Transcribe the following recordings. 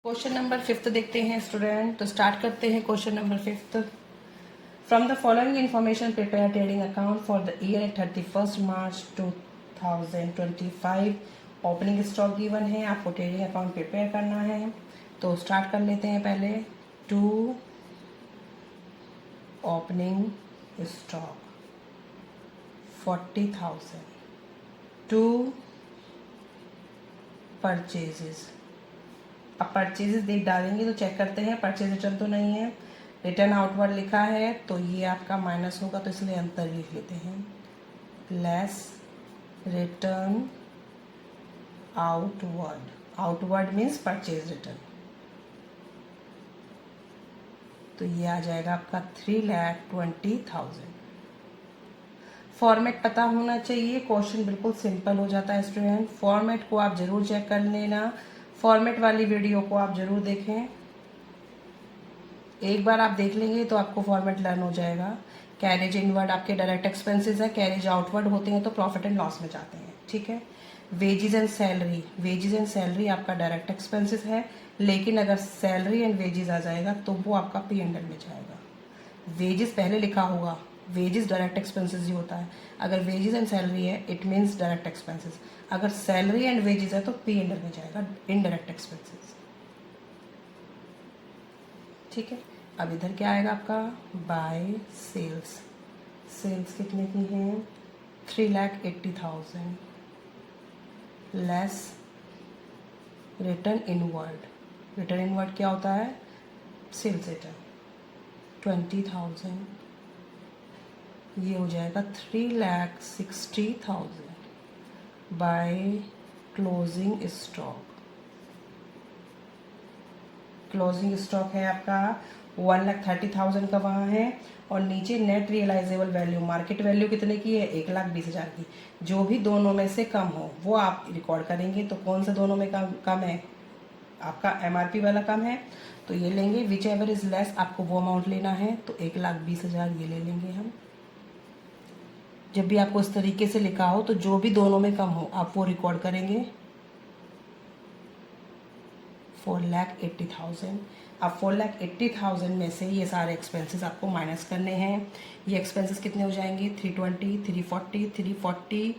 Question number 5 देखते हैं student. तो स्टार्ट करते हैं question number 5। From the following information prepare trading account for the year 31 March 2025। Opening stock given है, आपको ट्रेडिंग अकाउंट प्रिपेयर करना है। तो स्टार्ट कर लेते हैं पहले। To opening stock 40,000। To purchases. अब परचेजेस देख डालेंगे तो चेक करते हैं, परचेज रिटर्न तो नहीं है, रिटर्न आउटवर्ड लिखा है तो ये आपका माइनस होगा, तो इसलिए अंतर लिख लेते हैं। Less return outward, outward means purchase return, तो ये आ जाएगा आपका 3,20,000। फॉर्मेट पता होना चाहिए, क्वेश्चन बिल्कुल सिंपल हो जाता है स्टूडेंट। फॉर्मेट को आप जरूर चेक कर लेना, फॉर्मेट वाली वीडियो को आप जरूर देखें। एक बार आप देख लेंगे तो आपको फॉर्मेट लर्न हो जाएगा। कैरेज इनवर्ड आपके डायरेक्ट एक्सपेंसेस है, कैरेज आउटवर्ड होते हैं तो प्रॉफिट एंड लॉस में जाते हैं, ठीक है। Wages and salary, wages and salary आपका डायरेक्ट एक्सपेंसेस है, लेकिन अगर सैलरी एंड वेजेस आ जाएगा तो वो आपका पी एंड एल में जाएगा। वेजेस पहले लिखा होगा, वेजेस डायरेक्ट एक्सपेंसेस ही होता है। अगर वेजेस एंड सैलरी है इट मीन्स डायरेक्ट एक्सपेंसेस, अगर सैलरी एंड वेजेस है तो पी एंड एल में जाएगा, इनडायरेक्ट एक्सपेंसेस, ठीक है। अब इधर क्या आएगा आपका, बाय सेल्स। सेल्स कितने की है, 3,80,000 less return inward. Return inward क्या होता है, सेल्स रिटर्न 20,000, ये हो जाएगा 3,60,000 by closing stock. Closing stock है आपका 1,30,000 का वहाँ है, और नीचे net realisable value, market value कितने की है, 1,20,000 की। जो भी दोनों में से कम हो वो आप रिकॉर्ड करेंगे। तो कौन सा दोनों में कम है, आपका एमआरपी वाला कम है तो ये लेंगे। विच एवर इज लेस, आपको वो अमाउंट लेना है तो 1,20,000 ये ले लेंगे हम। जब भी आपको इस तरीके से लिखा हो तो जो भी दोनों में कम हो आप वो रिकॉर्ड करेंगे। 4,80,000। अब 4,80,000 में से ये सारे एक्सपेंसेस आपको माइनस करने हैं। ये एक्सपेंसेस कितने हो जाएंगे, 320, 340, 340,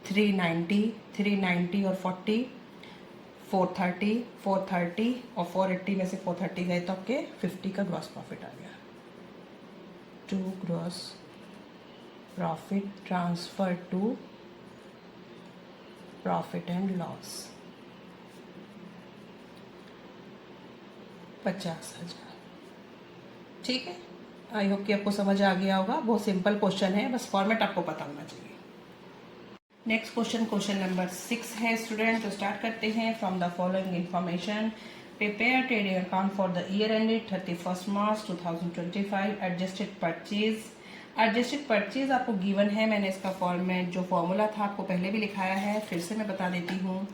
390, 390 और 40, 430, 430 और 480 में से 430 गए तो आपके 50 का ग्रॉस प्रॉफिट आ गया। To gross profit transfer to profit and loss 50,000, ठीक है। आई होप कि आपको समझ आ गया होगा, बहुत सिंपल क्वेश्चन है, बस फॉर्मेट आपको पता होना चाहिए। नेक्स्ट क्वेश्चन, क्वेश्चन नंबर 6 है स्टूडेंट। तो स्टार्ट करते हैं। From the following information prepare trading account for the year ended 31 March 2025। Adjusted purchase, adjusted purchase आपको गिवन है। मैंने इसका फॉर्मेट जो फॉर्मूला था आपको पहले भी लिखाया है, फिर से मैं बता देती हूँ।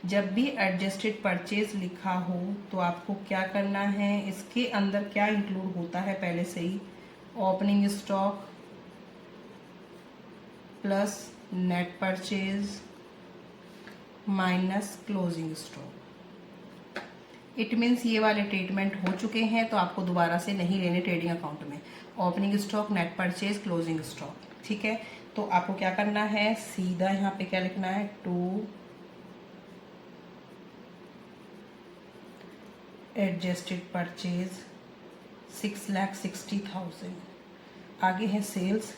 जब भी एडजस्टेड परचेज लिखा हो तो आपको क्या करना है, इसके अंदर क्या इंक्लूड होता है पहले से ही, opening stock plus net purchase minus closing stock. It means ये वाले ट्रीटमेंट हो चुके हैं तो आपको दोबारा से नहीं लेने ट्रेडिंग अकाउंट में। Opening stock, net purchase, closing stock, ठीक है। तो आपको क्या करना है, सीधा यहाँ पे क्या लिखना है, टू एडजस्टेड परचेज 6,60,000। आगे है सेल्स,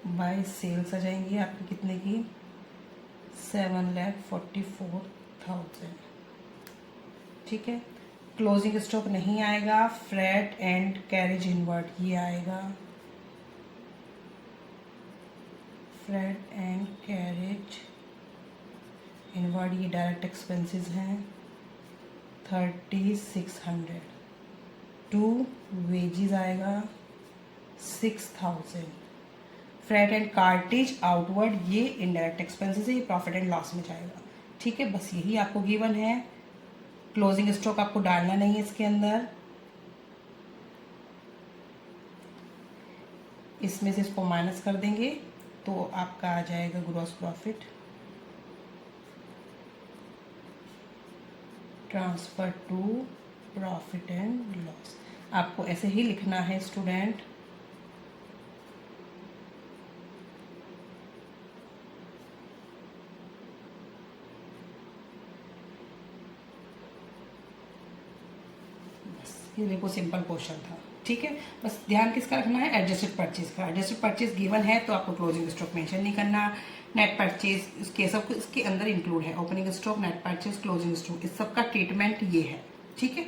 बाय सेल्स आ जाएंगी आपकी कितने की, 7,44,000, ठीक है। क्लोजिंग स्टॉक नहीं आएगा, फ्रेट एंड कैरेज इनवर्ड ये आएगा, फ्रेट एंड कैरेज इनवर्ड ये डायरेक्ट एक्सपेंसेस हैं 3,600। टू वेजेस आएगा 6,000। फ्रेट एंड कार्टेज आउटवर्ड ये इनडायरेक्ट एक्सपेंसेस है, ये प्रॉफिट एंड लॉस में जाएगा, ठीक है। बस यही आपको गिवन है। क्लोजिंग स्टॉक आपको डालना नहीं है इसके अंदर, इसमें से इसको माइनस कर देंगे तो आपका आ जाएगा gross profit transfer to profit and loss. आपको ऐसे ही लिखना है स्टूडेंट। ये देखो सिंपल क्वेश्चन था, ठीक है। बस ध्यान किसका रखना है, एडजस्टेड परचेज का। एडजस्टेड परचेज गिवन है तो आपको क्लोजिंग स्टॉक मेंशन नहीं करना। नेट परचेज इसके सब इसके अंदर इंक्लूड है। Opening stock, net purchase, closing stock, इस सब का ट्रीटमेंट ये है, ठीक है।